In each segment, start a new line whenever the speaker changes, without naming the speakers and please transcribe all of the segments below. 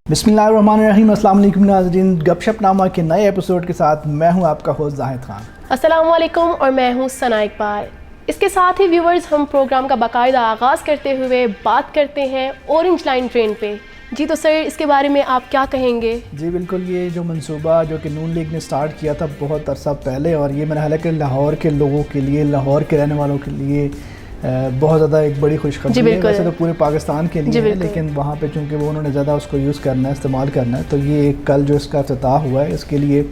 बिस्मिल्लाहिर्रहमानिर्रहीम। अस्सलाम वालेकुम नाज़रीन, गपशप नामा के नए एपिसोड के साथ मैं हूं आपका होस्ट जाहिद खान।
अस्सलाम वालेकुम और मैं हूं सना इकबाल। इसके साथ ही व्यूवर्स, हम प्रोग्राम का बाकायदा आगाज़ करते हुए बात करते हैं ऑरेंज लाइन ट्रेन पे। जी तो सर, इसके बारे में आप क्या कहेंगे?
जी बिल्कुल, ये जो मंसूबा जो कि नून लीग ने स्टार्ट किया था बहुत अरसा पहले, और ये मेरा ख्याल है कि लाहौर के लोगों के लिए, लाहौर के रहने वालों के लिए बहुत ज़्यादा एक बड़ी खुशखबरी है। वैसे तो पूरे पाकिस्तान के लिए है, लेकिन वहाँ पे चूँकि वो उन्होंने ज़्यादा उसको यूज़ करना है, इस्तेमाल करना है, तो ये कल जो इसका इफ्तिताह हुआ है इसके लिए,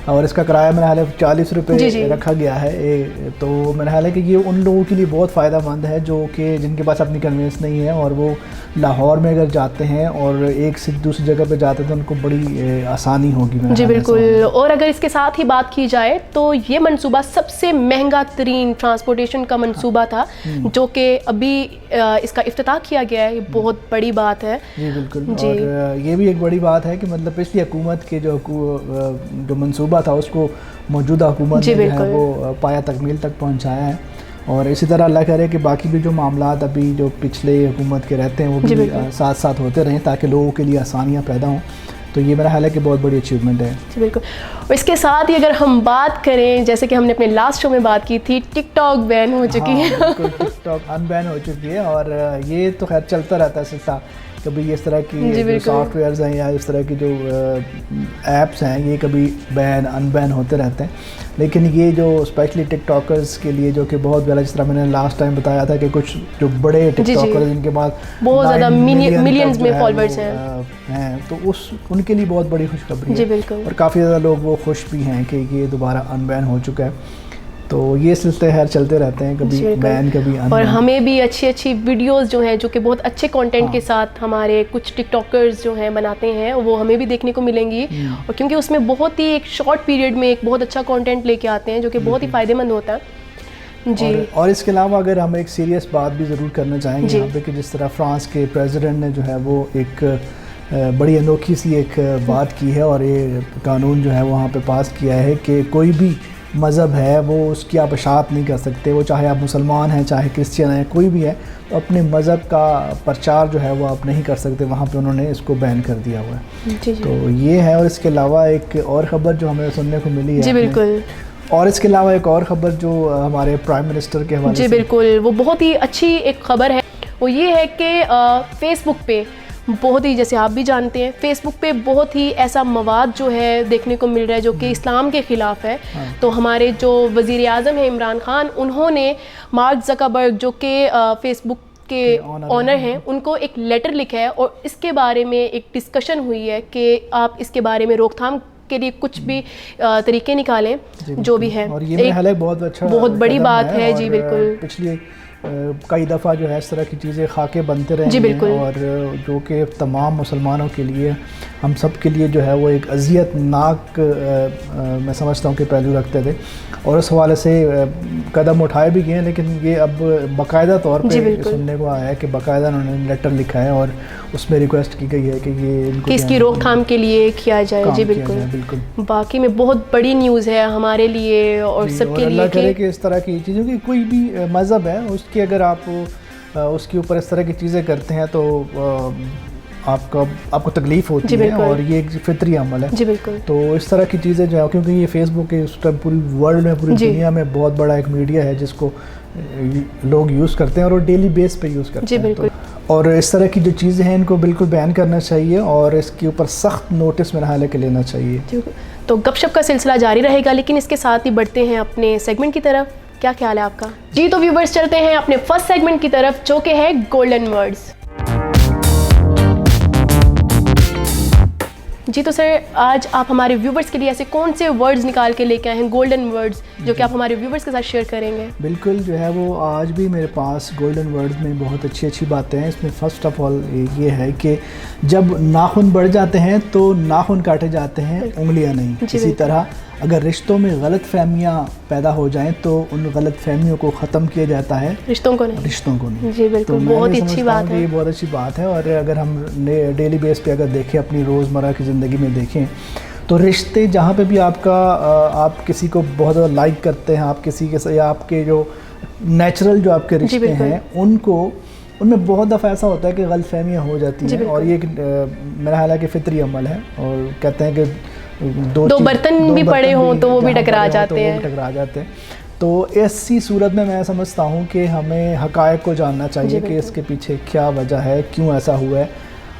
और इसका किराया मेरा ख्याल है 40 रुपये रखा गया है। तो मेरा ख्याल है कि ये उन लोगों के लिए बहुत फ़ायदा मंद है जो कि जिनके पास अपनी कन्वेंस नहीं है और वो लाहौर में अगर जाते हैं और एक से दूसरी जगह पे जाते हैं तो उनको बड़ी आसानी होगी।
जी बिल्कुल। और अगर इसके साथ ही बात की जाए तो ये मंसूबा सबसे महंगा तरीन ट्रांसपोर्टेशन का मंसूबा था जो कि अभी इसका इफ्तिताह किया गया है। ये बहुत बड़ी बात है।
जी बिल्कुल। और ये भी एक बड़ी बात है कि मतलब पिछली हुकूमत के जो मंसूबा था उसको मौजूदा हुकूमत ने है वो पाया तकमील तक पहुंचाया है, और इसी तरह अल्लाह करे कि बाकी भी जो मामलात अभी जो पिछले हुकूमत के रहते हैं वो भी साथ साथ होते रहें ताकि लोगों के लिए आसानियाँ पैदा हों। तो ये मेरा ख्याल है कि बहुत बड़ी अचीवमेंट है।
जी बिल्कुल। और इसके साथ ही अगर हम बात करें, जैसे कि हमने अपने लास्ट शो में बात की थी, टिकटॉक बैन हो चुकी है।
टिकटॉक अनबैन हो चुकी है, और ये तो खैर चलता रहता है सिलसिला। कभी इस तरह की सॉफ्टवेयर्स हैं या इस तरह की जो ऐप्स हैं ये कभी बैन अनबैन होते रहते हैं, लेकिन ये जो स्पेशली टिकटॉकर्स के लिए जो कि बहुत ज़्यादा, जिस तरह मैंने लास्ट टाइम बताया था कि कुछ जो बड़े टिकटॉकर्स जिनके पास
बहुत ज़्यादा मिलियंस में फॉलोअर्स हैं,
तो उनके लिए बहुत बड़ी खुशखबरी
है।
बिल्कुल। और काफ़ी ज़्यादा लोग वो खुश भी हैं कि ये दोबारा अनबैन हो चुका है। तो ये सिलसिले खैर चलते रहते हैं, कभी बैन कभी अनबैन।
और हमें भी अच्छी अच्छी वीडियोस जो हैं, जो कि बहुत अच्छे कंटेंट के साथ हमारे कुछ टिकटॉकर्स जो हैं बनाते हैं, वो हमें भी देखने को मिलेंगी। और क्योंकि उसमें बहुत ही एक शॉर्ट पीरियड में एक बहुत अच्छा कंटेंट लेके आते हैं जो कि बहुत ही फ़ायदेमंद होता है। जी।
और इसके अलावा अगर हम एक सीरियस बात भी ज़रूर करना चाहेंगे यहाँ पे कि जिस तरह फ्रांस के प्रेसिडेंट ने जो है वो एक बड़ी अनोखी सी एक बात की है, और ये कानून जो है वहाँ पे पास किया है कि कोई भी मज़हब है वो उसकी आप इशाअत नहीं कर सकते, वो चाहे आप मुसलमान हैं चाहे क्रिश्चियन हैं, कोई भी है, तो अपने मज़हब का प्रचार जो है वो आप नहीं कर सकते। वहाँ पे उन्होंने इसको बैन कर दिया हुआ है। तो ये है। और इसके अलावा एक और ख़बर जो हमें सुनने को मिली है।
जी बिल्कुल।
और इसके अलावा एक और ख़बर जो हमारे प्राइम मिनिस्टर के हवाले से,
जी बिल्कुल, वो बहुत ही अच्छी एक ख़बर है। वो ये है कि फ़ेसबुक पे बहुत ही, जैसे आप भी जानते हैं, फ़ेसबुक पे बहुत ही ऐसा मवाद जो है देखने को मिल रहा है जो कि इस्लाम के ख़िलाफ़ है। तो हमारे जो वज़ीर आज़म हैं इमरान ख़ान, उन्होंने मार्क ज़करबर्ग जो कि फ़ेसबुक के ऑनर हैं, उनको एक लेटर लिखा है और इसके बारे में एक डिस्कशन हुई है कि आप इसके बारे में रोकथाम के लिए कुछ भी तरीके निकालें जो भी है।
और ये एक
बहुत बड़ी बात है। जी बिल्कुल।
पिछली कई दफ़ा जो है इस तरह की चीज़ें खाके बनते रहे हैं, और जो कि तमाम मुसलमानों के लिए, हम सब के लिए जो है वो एक अज़ियतनाक मैं समझता हूँ कि पहलू रखते थे, और उस हवाले से कदम उठाए भी गए हैं। लेकिन ये अब बाकायदा तौर पे सुनने को आया है कि बाकायदा उन्होंने लेटर लिखा है और उसमें रिक्वेस्ट की गई है कि ये इनको
इसकी रोकथाम के लिए किया जाए। जी बिल्कुल। बाकी में बहुत बड़ी न्यूज़ है हमारे लिए और सबके लिए
कि इस तरह की चीज़ों की कोई भी मज़हब है उसकी अगर आप उसके ऊपर इस तरह की चीज़ें करते हैं तो आपको तकलीफ़ होती है, और ये एक फितरी अमल है।
जी बिल्कुल।
तो इस तरह की चीज़ें जो है, क्योंकि ये फेसबुक इस टाइम पूरी वर्ल्ड में, पूरी दुनिया में बहुत बड़ा एक मीडिया है जिसको लोग यूज़ करते हैं और वो डेली बेस पे यूज़ करते हैं।
बिल्कुल।
और इस तरह की जो चीज़ें हैं इनको बिल्कुल बैन करना चाहिए और इसके ऊपर सख्त नोटिस मेरा ख्याल है कि लेना चाहिए।
तो गपशप का सिलसिला जारी रहेगा, लेकिन इसके साथ ही बढ़ते हैं अपने सेगमेंट की तरफ। क्या ख्याल है आपका? जी तो व्यूवर्स, चलते हैं अपने फर्स्ट सेगमेंट की तरफ जो कि है गोल्डन वर्ड्स। जी तो सर, आज आप हमारे व्यूवर्स के लिए ऐसे कौन से वर्ड्स निकाल के लेके आए हैं, गोल्डन वर्ड्स, जो कि आप हमारे व्यूवर्स के साथ शेयर करेंगे?
बिल्कुल, जो है वो आज भी मेरे पास गोल्डन वर्ड्स में बहुत अच्छी अच्छी बातें हैं। इसमें फ़र्स्ट ऑफ ऑल ये है कि जब नाखून बढ़ जाते हैं तो नाखून काटे जाते हैं, उंगलियां नहीं। इसी तरह अगर रिश्तों में गलत फहमियाँ पैदा हो जाएं तो उन गलत फहमियों को ख़त्म किया जाता है, रिश्तों को नहीं।
जी बिल्कुल। तो बहुत ही अच्छी बात है।
ये बहुत अच्छी बात है। और अगर हम डेली बेस पे अगर देखें, अपनी रोज़मर्रा की ज़िंदगी में देखें, तो रिश्ते जहाँ पे भी आप किसी को बहुत ज़्यादा लाइक करते हैं, आप किसी के या आपके जो नेचुरल जो आपके रिश्ते हैं उनमें बहुत दफ़ा ऐसा होता है कि गलतफहमियाँ हो जाती हैं, और ये मेरा ख्याल है कि फितरी अमल है, और कहते हैं कि
दो बर्तन भी पड़े हों तो वो भी टकरा जाते
हैं। तो ऐसी सूरत में मैं समझता हूँ कि हमें हक़ाइक़ को जानना चाहिए कि इसके पीछे क्या वजह है, क्यों ऐसा हुआ है।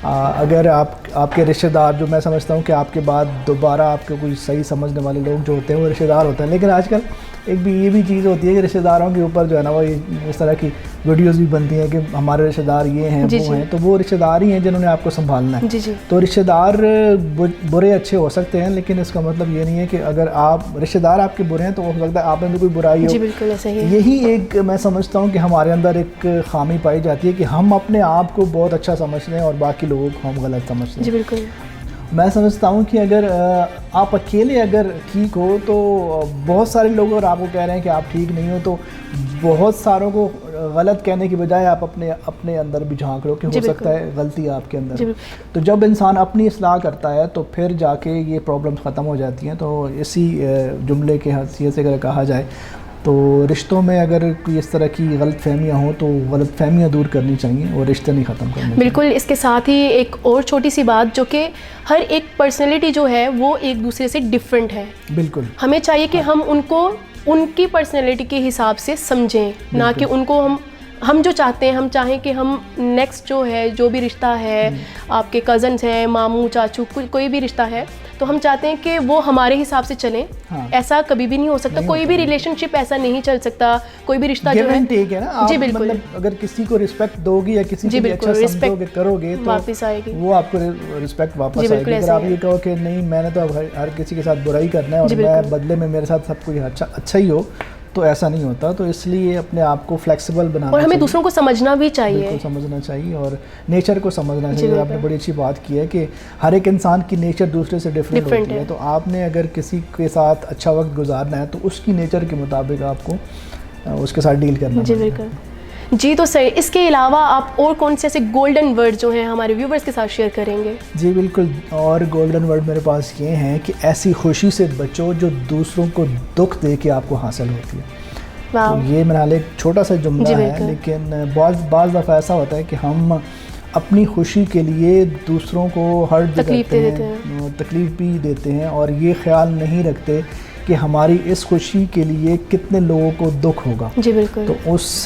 अगर आपके रिश्तेदार, जो मैं समझता हूँ कि आपके बाद दोबारा आपको कोई सही समझने वाले लोग जो होते हैं वो रिश्तेदार होते हैं, लेकिन आजकल एक भी ये भी चीज़ होती है कि रिश्तेदारों के ऊपर जो है ना वो इस तरह की वीडियोस भी बनती हैं कि हमारे रिश्तेदार ये हैं वो हैं, तो वो रिश्तेदार ही हैं जिन्होंने आपको संभालना है। तो रिश्तेदार बुरे अच्छे हो सकते हैं, लेकिन इसका मतलब ये नहीं है कि अगर आप रिश्तेदार आपके बुरे हैं तो हो सकता है आप में भी कोई बुराई हो।
बिल्कुल ऐसा ही है।
यही एक मैं समझता हूँ कि हमारे अंदर एक खामी पाई जाती है कि हम अपने आप को बहुत अच्छा समझते हैं और बाकी लोगों को हम गलत समझते हैं।
जी बिल्कुल।
मैं समझता हूँ कि अगर आप अकेले अगर ठीक हो तो बहुत सारे लोग अगर आपको कह रहे हैं कि आप ठीक नहीं हो, तो बहुत सारों को गलत कहने की बजाय आप अपने अंदर भी झांक लो कि हो सकता है गलती आपके अंदर। तो जब इंसान अपनी इस्लाह करता है तो फिर जाके ये प्रॉब्लम्स ख़त्म हो जाती हैं। तो इसी जुमले के हैसियत से अगर कहा जाए तो रिश्तों में अगर कोई इस तरह की गलतफहमियाँ हों तो गलतफहमियाँ दूर करनी चाहिए और रिश्ते नहीं ख़त्म करने।
बिल्कुल। इसके साथ ही एक और छोटी सी बात, जो कि हर एक पर्सनैलिटी जो है वो एक दूसरे से डिफरेंट है।
बिल्कुल।
हमें चाहिए कि हम उनको उनकी पर्सनैलिटी के हिसाब से समझें, ना कि उनको हम जो चाहते हैं, हम चाहें कि हम नेक्स्ट जो है, जो भी रिश्ता है, आपके कज़न्स हैं, मामू चाचू, कोई भी रिश्ता है, तो हम चाहते हैं कि वो हमारे हिसाब से चलें। ऐसा कभी भी नहीं हो सकता। कोई भी रिलेशनशिप ऐसा नहीं चल सकता, कोई भी रिश्ता जो है
ना। जी बिल्कुल। मतलब अगर किसी को रिस्पेक्ट दोगी या किसी को अच्छा समझोगे करोगे तो वापस आएगी, वो आपको रिस्पेक्ट वापस आएगी। अगर आप ये कहो कि नहीं मैंने तो हर किसी के साथ बुराई करना है और मैं बदले में मेरे साथ सब कुछ अच्छा ही हो, तो ऐसा नहीं होता। तो इसलिए अपने आप को फ्लेक्सिबल बनाना
और हमें दूसरों को समझना भी चाहिए।
बिल्कुल समझना चाहिए और नेचर को समझना चाहिए। आपने बड़ी अच्छी बात की है कि हर एक इंसान की नेचर दूसरे से डिफरेंट होती है। तो आपने अगर किसी के साथ अच्छा वक्त गुजारना है तो उसकी नेचर के मुताबिक आपको उसके साथ डील करना
चाहिए। जी तो सही। इसके अलावा आप और कौन से ऐसे गोल्डन वर्ड जो हैं हमारे व्यूवर्स के साथ शेयर करेंगे?
जी बिल्कुल। और गोल्डन वर्ड मेरे पास ये हैं कि ऐसी खुशी से बचो जो दूसरों को दुख दे के आपको हासिल होती है। तो ये मेरा एक छोटा सा जुमला है, लेकिन बाज़ दफ़ा ऐसा होता है कि हम अपनी खुशी के लिए दूसरों को हर्ट
तकलीफ देते हैं,
तकलीफ भी देते हैं और ये ख्याल नहीं रखते कि हमारी इस खुशी के लिए कितने लोगों को दुख होगा।
जी बिल्कुल।
तो उस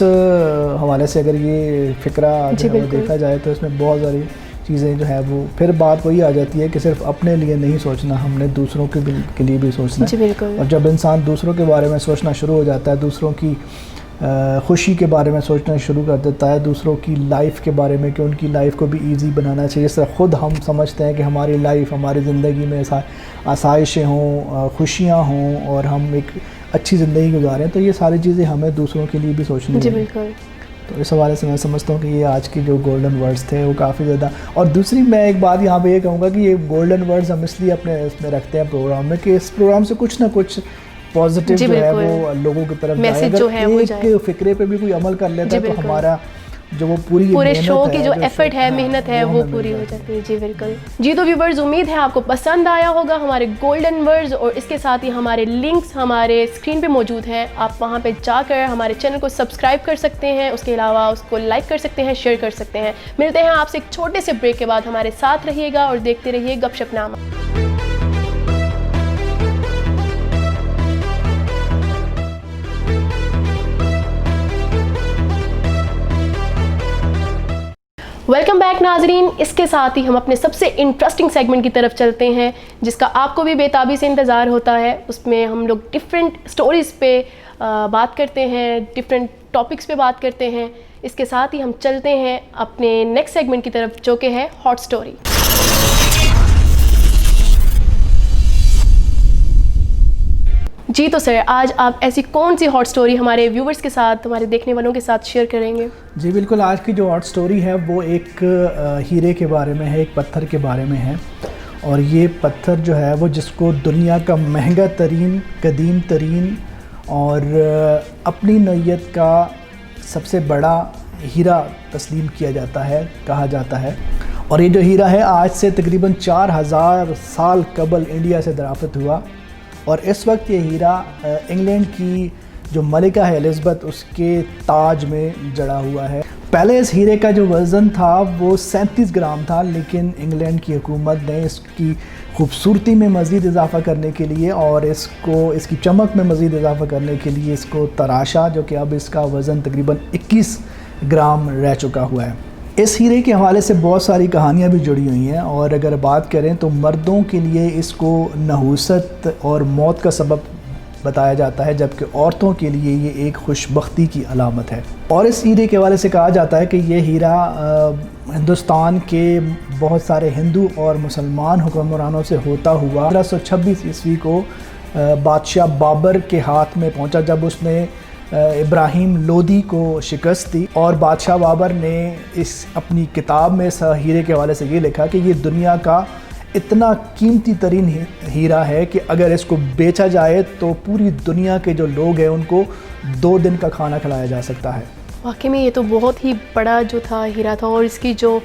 हवाले से अगर ये फ़िक्रा देखा जाए तो इसमें बहुत सारी चीज़ें जो है वो फिर बात वही आ जाती है कि सिर्फ अपने लिए नहीं सोचना, हमने दूसरों के लिए भी सोचना है। और जब इंसान दूसरों के बारे में सोचना शुरू हो जाता है, दूसरों की खुशी के बारे में सोचना शुरू कर देता है, दूसरों की लाइफ के बारे में कि उनकी लाइफ को भी इजी बनाना चाहिए। जिस तरह ख़ुद हम समझते हैं कि हमारी लाइफ, हमारी ज़िंदगी में आसाइशें हों, खुशियाँ हों और हम एक अच्छी ज़िंदगी गुजारें, तो ये सारी चीज़ें हमें दूसरों के लिए भी सोचनी चाहिए। तो इस हवाले से मैं समझता हूँ कि ये आज की जो गोल्डन वर्ड्स थे वो काफ़ी ज़्यादा। और दूसरी मैं एक बात यहाँ पे ये कहूँगा कि ये गोल्डन वर्ड्स हम इसलिए अपने इसमें रखते हैं प्रोग्राम में कि इस प्रोग्राम से कुछ ना कुछ पॉजिटिव जो है वो लोगों की तरफ जाए। अगर एक फ़िक्रे पे भी कोई अमल कर लेता है तो हमारा जो वो पूरे
शो की जो एफर्ट है, मेहनत है, वो पूरी हो जाती है। जी बिल्कुल। जी तो व्यूवर्स, उम्मीद है आपको पसंद आया होगा हमारे गोल्डन वर्ड्स, और इसके साथ ही हमारे लिंक्स हमारे स्क्रीन पे मौजूद हैं। आप वहाँ पे जाकर हमारे चैनल को सब्सक्राइब कर सकते हैं, उसके अलावा उसको लाइक कर सकते हैं, शेयर कर सकते हैं। मिलते हैं आपसे एक छोटे से ब्रेक के बाद। हमारे साथ रहिएगा और देखते रहिए गपशपनामा। वेलकम बैक नाजरीन। इसके साथ ही हम अपने सबसे इंटरेस्टिंग सेगमेंट की तरफ चलते हैं, जिसका आपको भी बेताबी से इंतज़ार होता है। उसमें हम लोग डिफरेंट स्टोरीज़ पे बात करते हैं, डिफरेंट टॉपिक्स पे बात करते हैं। इसके साथ ही हम चलते हैं अपने नेक्स्ट सेगमेंट की तरफ, जो कि है हॉट स्टोरी। जी तो सर, आज आप ऐसी कौन सी हॉट स्टोरी हमारे व्यूवर्स के साथ, हमारे देखने वालों के साथ शेयर करेंगे?
जी बिल्कुल। आज की जो हॉट स्टोरी है वो एक हीरे के बारे में है, एक पत्थर के बारे में है। और ये पत्थर जो है वो जिसको दुनिया का महंगा तरीन, कदीम तरीन और अपनी नौइयत का सबसे बड़ा हीरा तस्लीम किया जाता है, कहा जाता है। और ये जो हीरा है आज से तकरीबन 4000 साल कबल इंडिया से दराफ़त हुआ। और इस वक्त ये हीरा इंग्लैंड की जो मलिका है एलिज़ाबेथ, उसके ताज में जड़ा हुआ है। पहले इस हीरे का जो वज़न था वो 37 ग्राम था, लेकिन इंग्लैंड की हुकूमत ने इसकी खूबसूरती में मज़ीद इजाफ़ा करने के लिए और इसकी चमक में मज़ीद इजाफ़ा करने के लिए इसको तराशा, जो कि अब इसका वज़न तकरीबन 21 ग्राम रह चुका हुआ है। इस हीरे के हवाले से बहुत सारी कहानियाँ भी जुड़ी हुई हैं, और अगर बात करें तो मर्दों के लिए इसको नहूसत और मौत का सबब बताया जाता है, जबकि औरतों के लिए ये एक खुशबख्ती की अलामत है। और इस हीरे के हवाले से कहा जाता है कि ये हीरा हिंदुस्तान के बहुत सारे हिंदू और मुसलमान हुक्मरानों से होता हुआ 1526 ईस्वी को बादशाह बाबर के हाथ में पहुंचा, जब उसने इब्राहिम लोदी को शिकस्त दी। और बादशाह बाबर ने इस अपनी किताब में इस हीरे के हवाले से ये लिखा कि ये दुनिया का इतना कीमती तरीन हीरा है कि अगर इसको बेचा जाए तो पूरी दुनिया के जो लोग हैं उनको 2 दिन का खाना खिलाया जा सकता है।
वाकई में ये तो बहुत ही बड़ा जो था हीरा था, और इसकी जो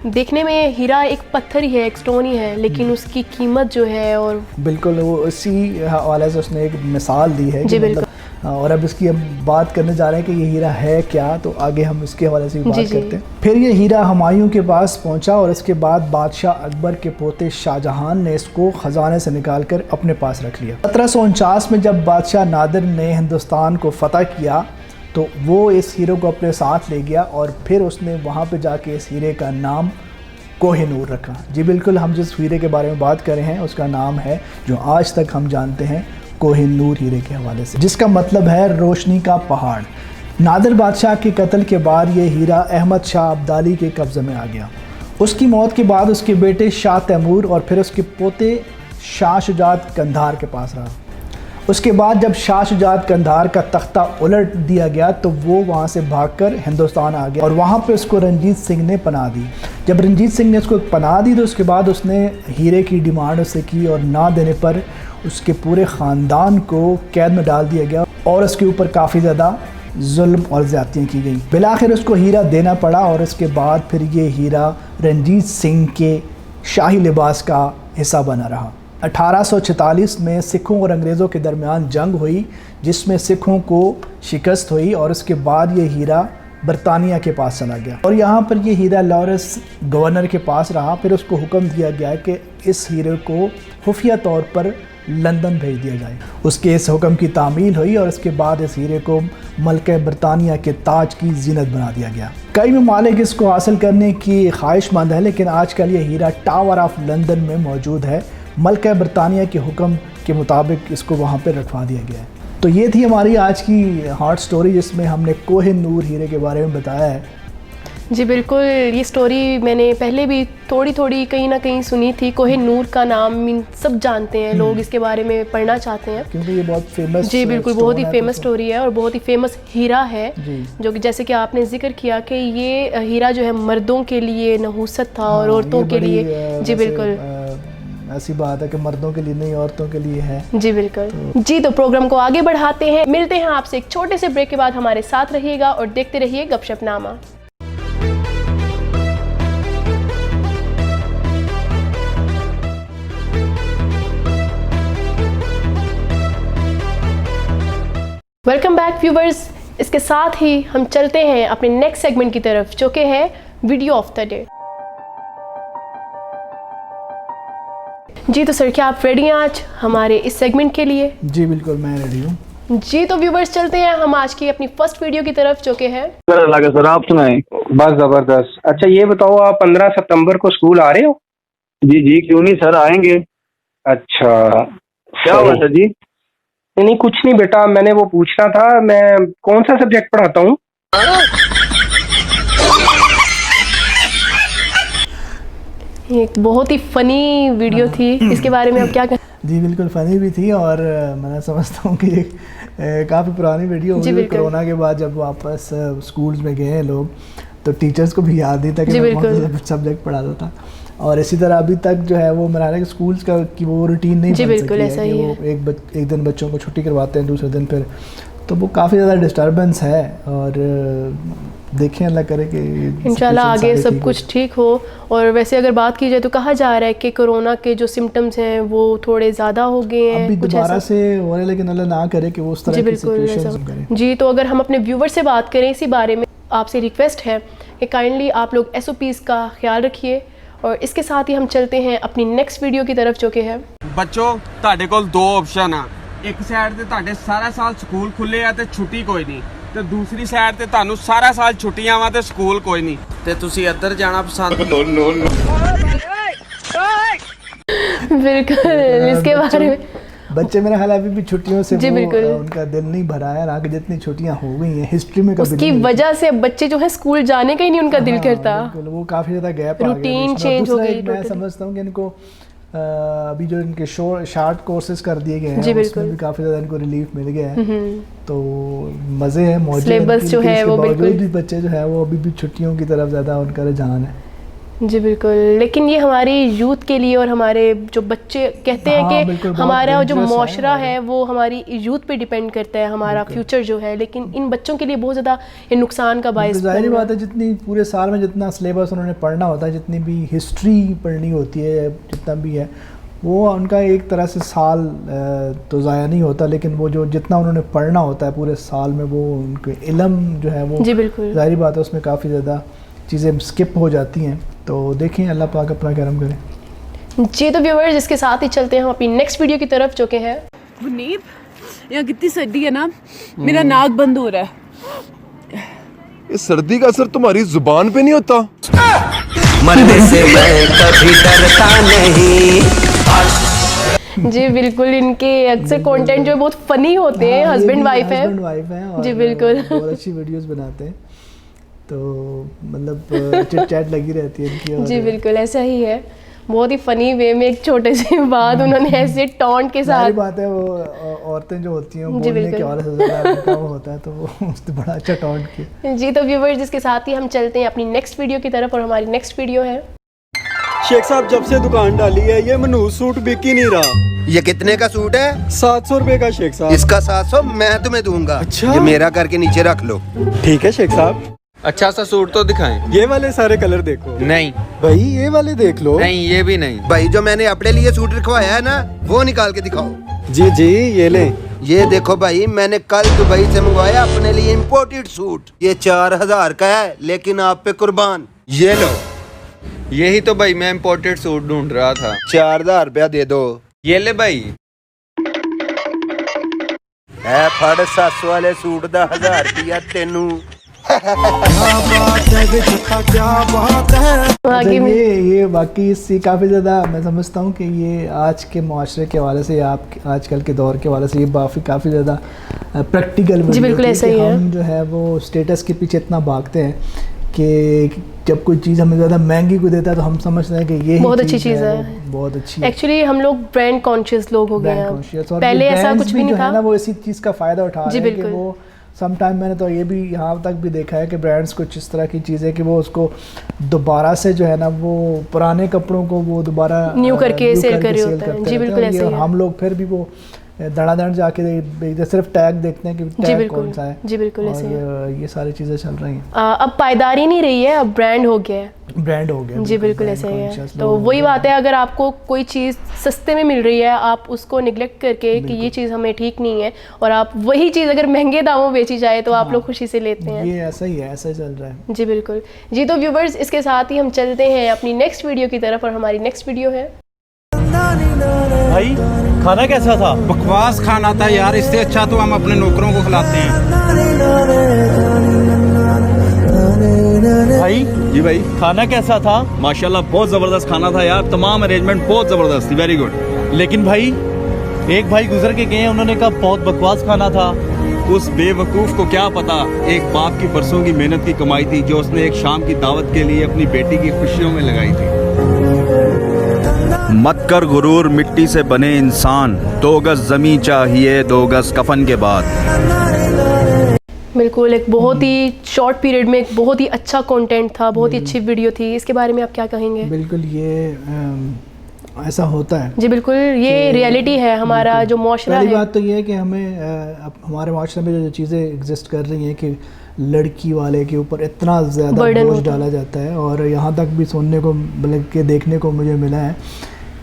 देखने में हीरा एक पत्थर ही है, एक स्टोन ही है, लेकिन उसकी कीमत जो है, और
बिल्कुल वो इसी हवाले से उसने एक मिसाल दी है
जी बिल्कुल।
और अब इसकी हम बात करने जा रहे हैं कि ये हीरा है क्या, तो आगे हम इसके हवाले से भी बात करते हैं। फिर ये हीरा हुमायूं के पास पहुंचा, और इसके बाद बादशाह अकबर के पोते शाहजहां ने इसको ख़जाने से निकाल कर अपने पास रख लिया। 1749 में जब बादशाह नादिर ने हिंदुस्तान को फ़तह किया तो वो इस हीरे को अपने साथ ले गया, और फिर उसने वहाँ पे जाके इस हीरे का नाम कोहिनूर रखा। जी बिल्कुल, हम जिस हीरे के बारे में बात कर रहे हैं उसका नाम है, जो आज तक हम जानते हैं, कोहिनूर हीरे के हवाले से, जिसका मतलब है रोशनी का पहाड़। नादिर बादशाह के कत्ल के बाद ये हीरा अहमद शाह अब्दाली के कब्ज़े में आ गया। उसकी मौत के बाद उसके बेटे शाह तैमूर और फिर उसके पोते शाह शुजात कंधार के पास रहा। उसके बाद जब शाह शुजात कंधार का तख्ता उलट दिया गया तो वो वहाँ से भागकर हिंदुस्तान आ गया, और वहाँ पे उसको रंजीत सिंह ने पनाह दी। जब रंजीत सिंह ने उसको पनाह दी तो उसके बाद उसने हीरे की डिमांड उससे की, और ना देने पर उसके पूरे ख़ानदान को कैद में डाल दिया गया, और उसके ऊपर काफ़ी ज़्यादा जुल्म और ज़्यादतियाँ की गई। बिलाखिर उसको हीरा देना पड़ा, और उसके बाद फिर ये हीरा रंजीत सिंह के शाही लिबास का हिस्सा बना रहा। 1846 में सिखों और अंग्रेज़ों के दरमियान जंग हुई, जिसमें सिखों को शिकस्त हुई, और उसके बाद ये हीरा बरतानिया के पास चला गया, और यहाँ पर ये हीरा लॉरेंस गवर्नर के पास रहा। फिर उसको हुक्म दिया गया कि इस हीरे को खुफिया तौर पर लंदन भेज दिया जाए। उसके इस हुक्म की तामील हुई, और उसके बाद इस हीरे को मलका बरतानिया के ताज की जीनत बना दिया गया। कई ममालिक इसको हासिल करने की ख्वाहिशमंद है, लेकिन आजकल ये हीरा टावर ऑफ लंदन में मौजूद है। मलका बरतानिया के हुक्म के मुताबिक इसको वहाँ पर रखवा दिया गया है। तो ये थी हमारी आज की हॉट स्टोरी, जिसमें हमने कोहिनूर हीरे के बारे में बताया है।
जी बिल्कुल, ये स्टोरी मैंने पहले भी थोड़ी कहीं ना कहीं सुनी थी। कोहिनूर का नाम सब जानते हैं लोग, इसके बारे में पढ़ना चाहते हैं
क्योंकि ये बहुत फेमस,
जी बिल्कुल, बहुत ही फेमस स्टोरी है और बहुत ही फेमस हीरा है, जो कि जैसे कि आपने जिक्र किया कि ये हीरा जो है मर्दों के लिए नहूसत था और औरतों के लिए। जी बिल्कुल,
ऐसी बात है कि मर्दों के लिए नहीं, औरतों के लिए है।
जी बिल्कुल। जी तो प्रोग्राम को आगे बढ़ाते हैं, मिलते हैं आपसे एक छोटे से ब्रेक के बाद। हमारे साथ रहिएगा और देखते रहिए गपशपनामा। Welcome back viewers. इसके साथ ही हम चलते हैं अपने नेक्स्ट सेगमेंट की तरफ, जो कि है वीडियो ऑफ द डे। जी तो सर, क्या आप रेडी हैं आज हमारे इस सेगमेंट के लिए?
जी बिल्कुल, मैं रेडी हूँ।
जी तो व्यूवर्स, चलते हैं हम आज की अपनी फर्स्ट वीडियो की तरफ, जो कि है
सर आप सुनाएं।
बस जबरदस्त। अच्छा ये बताओ, आप 15 सितंबर को स्कूल आ रहे हो?
जी जी, क्यों नहीं सर, आएंगे।
अच्छा,
क्या हुआ सर जी?
नहीं कुछ नहीं बेटा, मैंने वो पूछना था, मैं कौन सा सब्जेक्ट पढ़ाता हूँ?
एक बहुत ही फनी वीडियो थी, इसके बारे में आप क्या कहें?
जी बिल्कुल, फ़नी भी थी, और मैं समझता हूँ कि काफ़ी पुरानी वीडियो होगी। कोरोना के बाद जब वापस स्कूल्स में गए हैं लोग, तो टीचर्स को भी याद नहीं था कि मैं सब्जेक्ट पढ़ाता था। और इसी तरह अभी तक जो है वो मेरा कि स्कूल्स का कि वो रूटीन नहीं बन सकी है कि वो एक दिन बच्चों को छुट्टी करवाते हैं, दूसरे दिन फिर तो वो काफ़ी ज़्यादा डिस्टर्बेंस है, और देखें अल्लाह करे कि
इंशाल्लाह आगे सब कुछ ठीक हो। और वैसे अगर बात की जाए तो कहा जा रहा है कि कोरोना के जो सिम्टम्स हैं वो थोड़े ज़्यादा हो गए हैं,
अभी
कुछ
दोबारा
ऐसा
से हो रहा है, लेकिन अल्लाह ना करे कि वो उस तरह की सिचुएशंस करें।
जी, तो अगर हम अपने व्यूवर से बात करें इसी बारे में, आपसे रिक्वेस्ट है कि काइंडली आप लोग SOPs का ख्याल रखिए। और इसके साथ ही हम चलते हैं अपनी नेक्स्ट वीडियो की तरफ, जो कि है
ਬੱਚੋ ਤੁਹਾਡੇ ਕੋਲ ਦੋ ਆਪਸ਼ਨ ਆ। ਇੱਕ ਸਾਈਡ ਤੇ ਤੁਹਾਡੇ ਸਾਰਾ ਸਾਲ ਸਕੂਲ ਖੁੱਲੇ ਆ ਤੇ ਛੁੱਟੀ ਕੋਈ ਨਹੀਂ, ਤੇ ਦੂਸਰੀ ਸਾਈਡ ਤੇ ਤੁਹਾਨੂੰ ਸਾਰਾ ਸਾਲ ਛੁੱਟੀਆਂ ਵਾ ਤੇ ਸਕੂਲ ਕੋਈ ਨਹੀਂ, ਤੇ ਤੁਸੀਂ ਇੱਧਰ ਜਾਣਾ पसंद
बिल्कुल इसके बारे में
बच्चे मेरा ख्याल है अभी भी छुट्टियों से
जी,
वो,
बिल्कुल।
उनका दिल नहीं भरा है। आगे जितनी छुट्टियां हो गई हैं हिस्ट्री में कभी
उसकी
नहीं
वजह से बच्चे जो है स्कूल जाने का ही नहीं उनका दिल
हाँ,
करता।
बिल्कुल, वो काफ़ी ज़्यादा गैप आ गया
रूटीन
बीच में। और
चेंज हो
दूसरा
गई
एक मैं
totally।
समझता हूँ कि इनको अभी जो इनके शार्ट कोर्सेज कर दिए गए हैं
जी,
उसमें
बिल्कुल।
भी काफ़ी ज़्यादा इनको रिलीफ मिल गया है, तो मज़े हैं, मौजें हैं
Syllabus
इनकी,
जो
लेकिन
है
इसके
वो
बावजूद
बिल्कुल-
भी बच्चे जो है वो अभी भी छुट्टियों की तरफ ज़्यादा उनका रुझान है।
जी बिल्कुल, लेकिन ये हमारी यूथ के लिए और हमारे जो बच्चे कहते हैं
हाँ,
कि
बिल्कुल, बहुत
हमारा जो
dangerous है
माशरा
हमारा।
है वो हमारी यूथ पे डिपेंड करता है, हमारा फ्यूचर जो है, लेकिन इन बच्चों के लिए बहुत ज़्यादा ये नुकसान का बायस
तो जाहिर
बन रहा
बात है जितनी पूरे साल में जितना सिलेबस उन्होंने पढ़ना होता है, जितनी भी हिस्ट्री पढ़नी होती है, जितना भी है वो उनका एक तरह से साल तो ज़ाया नहीं होता, लेकिन वो जो जितना उन्होंने पढ़ना होता है पूरे साल में वो उनके इल्म जो है वो
जी बिल्कुल।
जाहिर बात है उसमें काफ़ी ज़्यादा चीज़ें स्किप हो जाती हैं। तो देखें अल्लाह पाक अपना करम करे।
जी तो व्यूअर्स, इसके साथ ही चलते हैं हम अपनी नेक्स्ट वीडियो की तरफ, जो कि है
मुनीब, यहाँ कितनी सर्दी है ना, मेरा नाक बंद हो रहा है।
इस सर्दी का असर तुम्हारी जुबान पे नहीं होता?
मरने से मैं कभी डरता नहीं।
जी बिल्कुल, इनके अक्सर कंटेंट जो है बहुत फनी होते हैं, हस्बैंड वाइफ है।
हस्बैंड वाइफ हैं और
जी, बिल्कुल।
बहुत अच्छी वीडियोस बनाते हैं, तो मतलब चिट चैट लगी रहती है इनकी। और
जी बिल्कुल ऐसा ही है, बहुत ही फनी वे में एक छोटे से बात उन्होंने ऐसे टॉन्ट के
सारी
साथ।
बात है, वो औरतें जो होती हैं वो
जी,
बोलने
बिल्कुल।
के वाले से ज़्यादा उनका वो होता है, तो वो उसने बड़ा अच्छा टॉन्ट किया।
जी तो व्यूवर्स, इसके साथ ही हम चलते हैं अपनी नेक्स्ट वीडियो की तरफ, और हमारी नेक्स्ट वीडियो है
शेख साहब जब से दुकान डाली है ये मनहूस सूट बिक ही नहीं रहा।
ये कितने का सूट है?
700 रुपए का शेख साहब।
इसका 700 मैं तुम्हें दूंगा।
अच्छा?
ये मेरा करके नीचे रख लो।
ठीक है शेख साहब।
अच्छा सा सूट तो दिखाएं।
ये वाले सारे कलर देखो।
नहीं
भाई ये वाले देख लो।
नहीं, ये भी नहीं।
भाई जो मैंने अपने लिए सूट रखवाया है ना वो निकाल के दिखाओ।
जी जी ये ले।
ये देखो भाई, मैंने कल दुबई से मंगवाया अपने लिए इम्पोर्टेड सूट। ये 4000 का है, लेकिन आप पे कुर्बान। ये लो।
यही तो भाई मैं इम्पोर्टेड सूट ढूंढ रहा था।
4000 रुपया दे दो।
ये ले भाई।
है फड़ 700 वाले सूट दा 1000 रुपया तेनू।
आगे में।
ये वाकई इससे काफ़ी ज़्यादा मैं समझता हूँ कि ये आज के माशरे के हवाले से, आप आजकल के दौर के हवाले से ये काफ़ी ज़्यादा प्रैक्टिकल
जी, बिल्कुल ऐसा ही है।
हम जो है वो स्टेटस के पीछे इतना भागते हैं कि जब कोई चीज़ हमें ज़्यादा महंगी को देता है तो हम समझते हैं कि ये
बहुत अच्छी चीज़ है,
वो बहुत अच्छी है।
एक्चुअली हम लोग ब्रांड कॉन्शियस लोग हो गए
ब्रांड
हैं,
कॉन्शियस, और
पहले
ये
ऐसा
brands
कुछ भी नहीं
जो है
था
ना, वो इसी चीज़ का फ़ायदा उठा
जी,
रहे हैं कि
बिल्कुल।
वो समटाइम मैंने तो ये भी यहाँ तक भी देखा है कि ब्रांड्स कुछ इस तरह की चीज़ है कि वो उसको दोबारा से जो है ना वो पुराने कपड़ों को वो दोबारा
न्यू करके
न्यू
सेल कर रहे
सेल
होते हैं।
करते
जी,
रहते
बिल्कुल
हैं।
ऐसा
ये
ही है।
हम लोग फिर भी वो धड़ाधड़ जाके सिर्फ टैग देखते हैं कि
जी
टैग
बिल्कुल।
कौन सा है।
जी बिल्कुल ऐसे ही है।
और ये सारी चीज़ें चल रही हैं,
अब पायदारी नहीं रही है, अब ब्रांड हो गया है।
ब्रांड हो गया।
जी बिल्कुल
brand
ऐसा ही है।
conscious
तो
लोग
वही
हो
बात है, अगर आपको कोई चीज़ सस्ते में मिल रही है, आप उसको निगलेक्ट करके कि ये चीज़ हमें ठीक नहीं है, और आप वही चीज़ अगर महंगे दामों में बेची जाए तो आप लोग खुशी से लेते
गए।
हैं।
ये ऐसा ही है, ऐसा ही चल रहा है।
जी बिल्कुल। जी तो व्यूवर्स, इसके साथ ही हम चलते हैं अपनी नेक्स्ट वीडियो की तरफ, और हमारी नेक्स्ट वीडियो है
भाई खाना कैसा था?
बकवास खाना था यार, इससे अच्छा तो हम अपने नौकरों को खिलाते हैं।
भाई
जी भाई,
खाना कैसा था?
माशाल्लाह बहुत ज़बरदस्त खाना था यार, तमाम अरेंजमेंट बहुत ज़बरदस्त थी, वेरी गुड।
लेकिन भाई एक भाई गुजर के गए हैं, उन्होंने कहा बहुत बकवास खाना था।
उस बेवकूफ़ को क्या पता, एक बाप की बरसों की मेहनत की कमाई थी जो उसने एक शाम की दावत के लिए अपनी बेटी की खुशियों में लगाई थी।
मत कर गुरूर मिट्टी से बने इंसान, 2 गज ज़मीं चाहिए 2 गज कफन के बाद।
बिल्कुल, एक बहुत ही शॉर्ट पीरियड में एक बहुत ही अच्छा कंटेंट था, बहुत ही अच्छी वीडियो थी। इसके बारे में आप क्या कहेंगे?
बिल्कुल, ये ऐसा होता है
जी बिल्कुल, ये रियलिटी है हमारा जो माशरा है।
पहली बात तो ये है कि हमें हमारे माशरे में जो चीज़ें एग्जिस्ट कर रही हैं कि लड़की वाले के ऊपर इतना ज़्यादा बोझ डाला जाता है, और यहाँ तक भी सुनने को बल्कि देखने को मुझे मिला है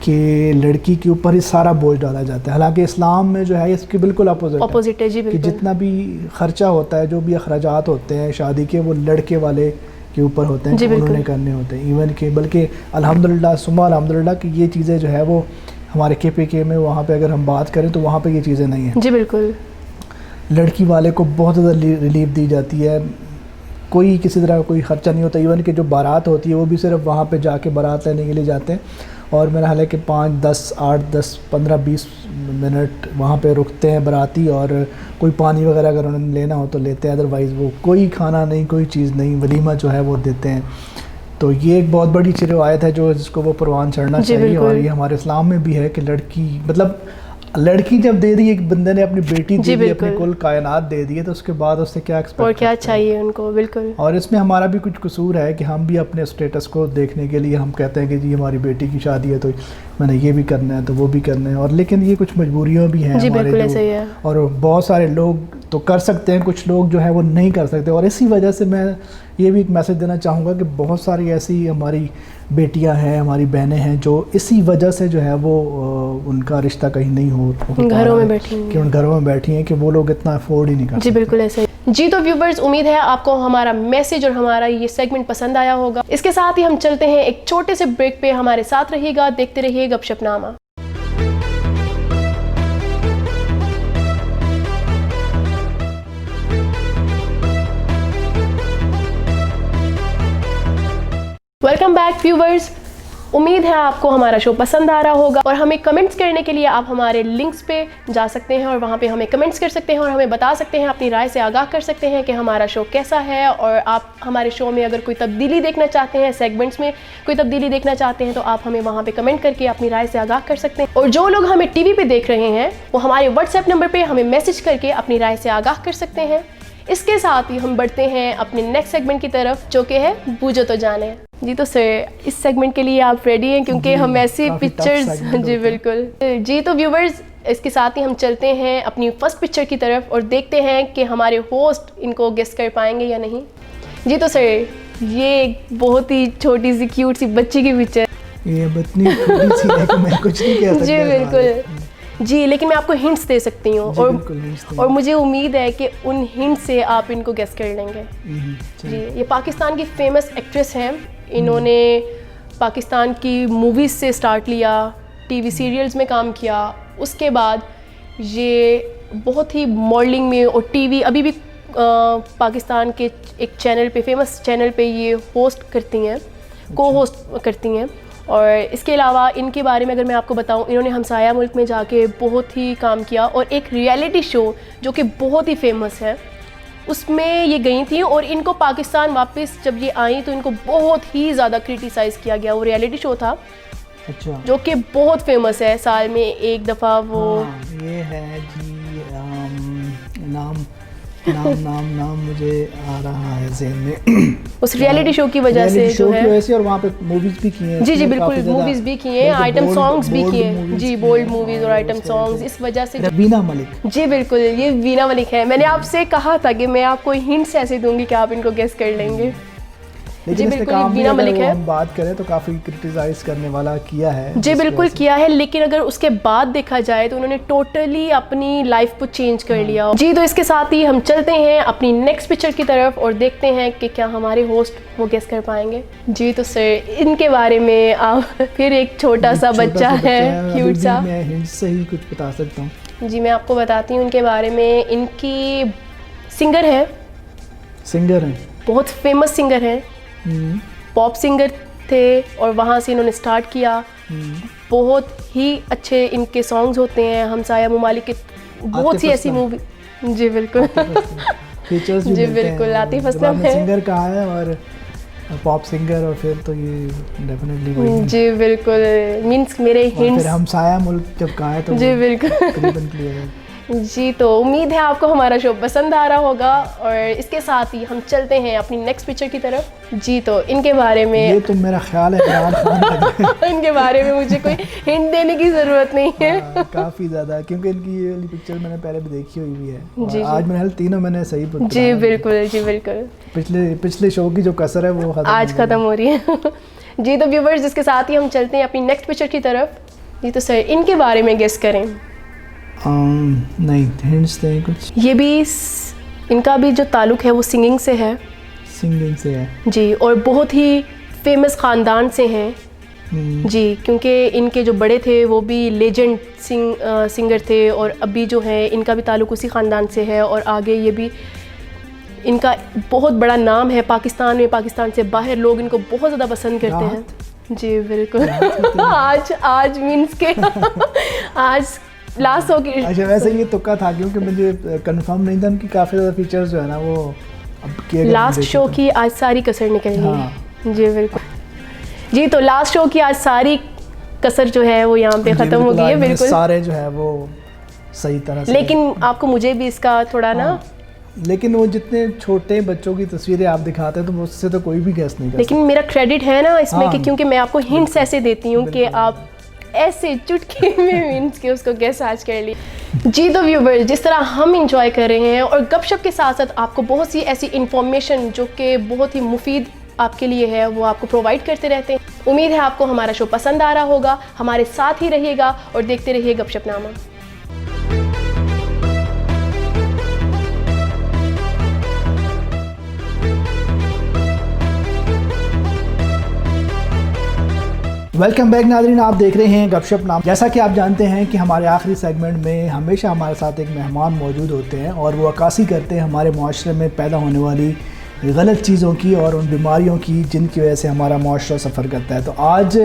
कि लड़की के ऊपर ही सारा बोझ डाला जाता है। हालांकि इस्लाम में जो है इसके बिल्कुल अपोजिट
है जी,
कि जितना भी खर्चा होता है, जो भी अखराजात होते हैं शादी के, वो लड़के वाले के ऊपर होते हैं, उन्होंने करने होते हैं। इवन कि बल्कि अल्हम्दुलिल्लाह सुम्मा अल्हम्दुलिल्लाह कि ये चीज़ें जो है वो हमारे KPK में वहाँ पे अगर हम बात करें तो वहाँ पे ये चीज़ें नहीं हैं।
जी बिल्कुल,
लड़की वाले को बहुत ज़्यादा रिलीफ दी जाती है, कोई किसी तरह कोई खर्चा नहीं होता। इवन कि जो बारात होती है वो भी सिर्फ वहाँ पे जाके बारात लेने के लिए जाते हैं, और मेरा हाल है कि 5, 10, 8, 10, 15, 20 मिनट वहाँ पे रुकते हैं बाराती, और कोई पानी वगैरह अगर उन्होंने लेना हो तो लेते हैं, अदरवाइज़ वो कोई खाना नहीं, कोई चीज़ नहीं, वलीमा जो है वो देते हैं। तो ये एक बहुत बड़ी रिवायत है जो जिसको वो परवान चढ़ना चाहिए, और ये हमारे इस्लाम में भी है कि लड़की मतलब लड़की जब दे दी, एक बंदे ने अपनी बेटी दे दी, अपनी कुल कायनात दे दी है, तो उसके बाद उससे क्या एक्सपेक्ट
और क्या चाहिए उनको। बिल्कुल,
और इसमें हमारा भी कुछ कसूर है कि हम भी अपने स्टेटस को देखने के लिए हम कहते हैं कि जी हमारी बेटी की शादी है तो मैंने ये भी करना है तो वो भी करना है, और लेकिन ये कुछ मजबूरियाँ भी हैं हमारे
ऐसे ही है।
और बहुत सारे लोग तो कर सकते हैं, कुछ लोग जो है वो नहीं कर सकते, और इसी वजह से मैं ये भी एक मैसेज देना चाहूँगा कि बहुत सारी ऐसी हमारी बेटियां हैं, हमारी बहनें हैं जो इसी वजह से जो है वो उनका रिश्ता कहीं नहीं हो
घरों में बैठी हैं,
कि उन घरों में बैठी हैं कि वो लोग इतना अफोर्ड ही नहीं कर सकते।
जी बिल्कुल ऐसे ही। जी तो व्यूवर्स, उम्मीद है आपको हमारा मैसेज और हमारा ये सेगमेंट पसंद आया होगा। इसके साथ ही हम चलते हैं एक छोटे से ब्रेक पे, हमारे साथ रहिएगा, देखते रहिए गपशपनामा। वेलकम बैक व्यूवर्स, उम्मीद है आपको हमारा शो पसंद आ रहा होगा, और हमें कमेंट्स करने के लिए आप हमारे लिंक्स पे जा सकते हैं और वहाँ पे हमें कमेंट्स कर सकते हैं और हमें बता सकते हैं, अपनी राय से आगाह कर सकते हैं कि हमारा शो कैसा है। और आप हमारे शो में अगर कोई तब्दीली देखना चाहते हैं, सेगमेंट्स में कोई तब्दीली देखना चाहते हैं, तो आप हमें वहाँ पर कमेंट करके अपनी राय से आगाह कर सकते हैं। और जो लोग हमें TV पर देख रहे हैं वो हमारे व्हाट्सएप नंबर पर हमें मैसेज करके अपनी राय से आगाह कर सकते हैं। इसके साथ ही हम बढ़ते हैं अपने नेक्स्ट सेगमेंट की तरफ, जो कि है बूझो तो जाने। जी तो सर, इस सेगमेंट के लिए आप रेडी हैं? क्योंकि हम ऐसी पिक्चर्स, जी बिल्कुल जी। तो व्यूवर्स, इसके साथ ही हम चलते हैं अपनी फर्स्ट पिक्चर की तरफ और देखते हैं कि हमारे होस्ट इनको गेस कर पाएंगे या नहीं। जी तो सर, ये एक बहुत ही छोटी सी क्यूट सी बच्ची की पिक्चर,
ये बच्ची छोटी सी है कि मैं कुछ नहीं कह सकता।
जी बिल्कुल जी, लेकिन मैं आपको हिंट्स दे सकती हूँ, और मुझे उम्मीद है कि उन हिंट से आप इनको गेस कर लेंगे। जी, ये पाकिस्तान की फेमस एक्ट्रेस हैं। इन्होंने पाकिस्तान की मूवीज़ से स्टार्ट लिया, TV सीरियल्स में काम किया, उसके बाद ये बहुत ही मॉडलिंग में और TV अभी भी पाकिस्तान के एक चैनल पे, फेमस चैनल पे ये होस्ट करती हैं, को होस्ट करती हैं। और इसके अलावा इनके बारे में अगर मैं आपको बताऊं, इन्होंने हमसाया मुल्क में जाके बहुत ही काम किया, और एक रियलिटी शो जो कि बहुत ही फेमस है उसमें ये गई थी, और इनको पाकिस्तान वापस जब ये आई तो इनको बहुत ही ज़्यादा क्रिटिसाइज़ किया गया। वो रियलिटी शो था
अच्छा, जो
कि बहुत फेमस है, साल में एक दफ़ा वो
ये है जी, नाम मुझे आ रहा है ज़हन में।
उस रियलिटी शो की वजह से जो है,
और वहाँ पे मूवीज़ भी की हैं।
जी बिल्कुल, मूवीज़ भी की हैं, आइटम सॉन्ग्स भी किए हैं। जी, बोल्ड मूवीज़ और आइटम सॉन्ग्स, इस वजह से।
वीना मलिक,
जी बिल्कुल, ये वीना मलिक है। मैंने आपसे कहा था कि मैं आपको हिंट्स ऐसे दूंगी कि आप इनको गेस कर लेंगे। जी बिल्कुल, वीना मलिक है।
हम बात करें तो काफ़ी क्रिटिसाइज करने वाला किया है।
जी बिल्कुल किया है, लेकिन अगर उसके बाद देखा जाए तो उन्होंने टोटली अपनी लाइफ को चेंज कर लिया। जी तो इसके साथ ही हम चलते हैं अपनी नेक्स्ट पिक्चर की तरफ और देखते हैं कि क्या हमारे होस्ट वो गेस कर पाएंगे। जी तो सर, इनके बारे में आप फिर एक छोटा सा बच्चा है, क्यूट सा।
मैं हिंट से ही कुछ बता सकता हूँ।
जी मैं आपको बताती हूँ इनके बारे में। इनकी सिंगर है, बहुत फेमस सिंगर है, पॉप सिंगर थे, और वहाँ से इन्होंने स्टार्ट किया। बहुत ही अच्छे इनके सॉन्ग्स होते हैं। हमसाया ममालिक के बहुत सी ऐसी मूवी। जी बिल्कुल जी बिल्कुल, आतिफ असलम है।
सिंगर कहा है और पॉप सिंगर, और फिर तो ये डेफिनेटली
जी बिल्कुल मींस मेरे हिंट्स।
फिर हमसाया मुल्क जब कहा है तो
जी बिल्कुल
तकरीबन क्लियर है।
जी, तो उम्मीद है आपको हमारा शो पसंद आ रहा होगा और इसके साथ ही हम चलते हैं अपनी नेक्स्ट पिक्चर की तरफ। जी, तो इनके बारे में
ये तो मेरा ख्याल है इमरान खान लग रहा है।
इनके बारे में मुझे कोई हिंट देने की ज़रूरत नहीं है।
काफ़ी ज़्यादा, क्योंकि इनकी ये वाली पिक्चर मैंने पहले भी देखी हुई भी है।
जी,
आज मेरे ख्याल तीनों मैंने सही
जी बिल्कुल, जी बिल्कुल।
पिछले शो की जो कसर है वो
आज ख़त्म हो रही है। जी, तो व्यूवर्स, जिसके साथ ही हम चलते हैं अपनी नेक्स्ट पिक्चर की तरफ। जी, तो सर इनके बारे में गेस करें।
नहीं, हिंट्स दें कुछ।
ये भी इनका भी जो ताल्लुक़ है वो सिंगिंग से है।
सिंगिंग से है
जी, और बहुत ही फेमस ख़ानदान से हैं। जी, क्योंकि इनके जो बड़े थे वो भी लेजेंड सिंगर थे और अभी जो है इनका भी ताल्लुक़ उसी ख़ानदान से है और आगे ये भी इनका बहुत बड़ा नाम है पाकिस्तान में, पाकिस्तान से बाहर लोग इनको बहुत ज़्यादा पसंद करते हैं। जी बिल्कुल। आज मीन्स के आज लास्ट शो की।
अच्छा, वैसे ये तुक्का था क्योंकि मुझे कंफर्म नहीं था कि काफ़ी ज़्यादा फीचर्स जो है ना वो अब
लास्ट शो की आज सारी कसर निकल गई।
हाँ।
जी बिल्कुल। जी, तो लास्ट शो की आज सारी कसर जो है वो यहाँ पे ख़त्म हो गई है। बिल्कुल
सारे जो है वो सही तरह से।
लेकिन आपको मुझे भी इसका थोड़ा ना,
लेकिन वो जितने छोटे बच्चों की तस्वीरें आप दिखाते हैं तो उससे तो कोई भी गैस नहीं कर
लेकिन मेरा क्रेडिट है ना इसमें कि क्योंकि मैं आपको हिंट्स ऐसे देती हूँ कि आप ऐसे चुटकी में मीन्स के उसको गैस आज कर ली। जी, तो व्यूवर, जिस तरह हम इंजॉय कर रहे हैं और गपशप के साथ साथ आपको बहुत सी ऐसी इंफॉर्मेशन जो कि बहुत ही मुफीद आपके लिए है वो आपको प्रोवाइड करते रहते हैं। उम्मीद है आपको हमारा शो पसंद आ रहा होगा। हमारे साथ ही रहिएगा और देखते रहिए गपशपनामा।
वेलकम बैक नाज़रीन, आप देख रहे हैं गपशप नाम। जैसा कि आप जानते हैं कि हमारे आखिरी सेगमेंट में हमेशा हमारे साथ एक मेहमान मौजूद होते हैं और वो अक्कासी करते हैं हमारे माशरे में पैदा होने वाली गलत चीज़ों की और उन बीमारियों की जिनकी वजह से हमारा माशरा सफ़र करता है। तो आज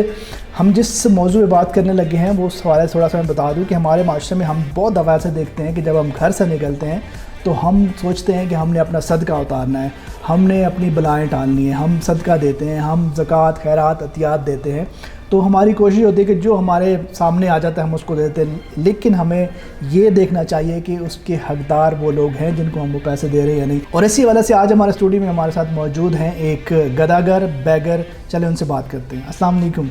हम जिस मौजू पे बात करने लगे हैं वो सवाल थोड़ा सा मैं बता दूं कि हमारे माशरे में हम बहुत दफ़ा से देखते हैं कि जब हम घर से निकलते हैं तो हम सोचते हैं कि हमने अपना सदका उतारना है, हमने अपनी बलाएँ टालनी है, हम सदका देते हैं, हम ज़कात, खैरात, अतियात देते हैं। तो हमारी कोशिश होती है कि जो हमारे सामने आ जाता है हम उसको देते हैं, लेकिन हमें ये देखना चाहिए कि उसके हकदार वो लोग हैं जिनको हम वो पैसे दे रहे हैं या नहीं। और इसी वजह से आज हमारे स्टूडियो में हमारे साथ मौजूद हैं एक गदागर, बैगर। चले उनसे बात करते हैं। अस्सलाम वालेकुम।